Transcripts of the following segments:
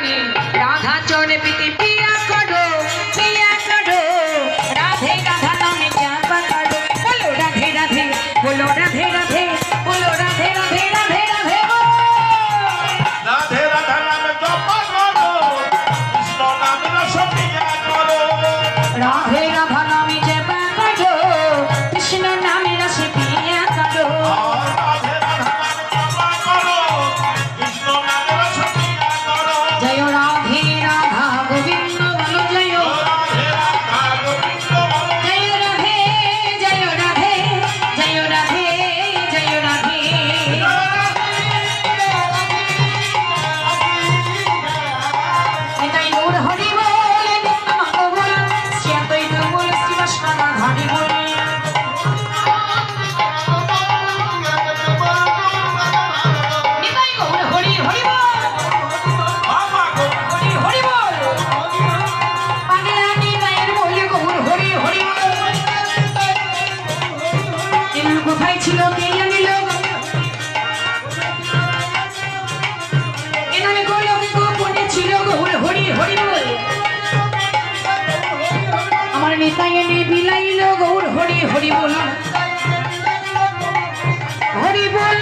রানী রাধা চরণে প্রীতি পিয়া করো রাধে রাধা নামে জপ করো বলো রাধে রাধে বলো রাধে রাধে বলো রাধে রাধে রাধে রাধে রাধে রাধা নামে জপ করো কৃষ্ণ নামে রস পিয়া করো রাধে রাধা নামে জপ করো কৃষ্ণ নামে রস পিয়া করো রাধে রাধা নামে জপ করো কৃষ্ণ নামে রস পিয়া করো জয় রাধে রাধা গোবিন্দ বলো জয় রাধে রাধা গোবিন্দ বলো জয় রাধে জয় রাধে জয় রাধে জয় রাধে এটাই গৌর হরি বল নিত্য মঙ্গল শ্যাতই বল শিব সদা হরি বল নিতাই গৌর হরি হরি বল বাবা গো হরি হরি বল পাগলা নিতাইয়ের বল গৌর হরি হরি বল এমন কোথায় ছিল কে জানিল এনামে গোলকে গোপনে ছিল গৌর হরি হরি বল আমার নেতা এনে বিলাইল গৌর হরি হরি বল হরি বল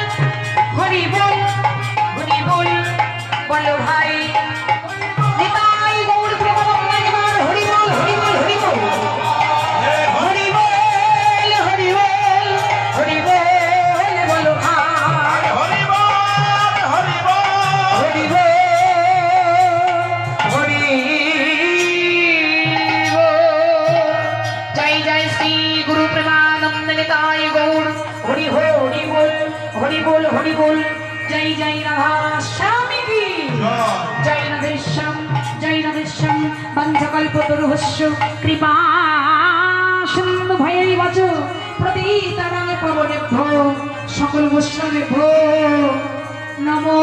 হরি বল হরি বল বলো ভাই নিতাই গৌর প্রেমানন্দ একবার হরি বল হরি বল হরি বল হরি বল হরি বল হরি বল বলো ভাই হরি বল হরি বল হরি বল হরি বল জয় জয় শ্রী গুরু প্রেমানন্দ নিতাই গৌর হরি হরি বল হরি বল হরি বল জয় জয় রাধা স্বামী কি জয় রাধেশ্যাম বন্ধকল্পতরুহস্য কৃপা সিন্ধু ভয়ৈ বচ প্রতীতানাং পবনেভ্যো সকল বৈষ্ণবেভ্যো নমো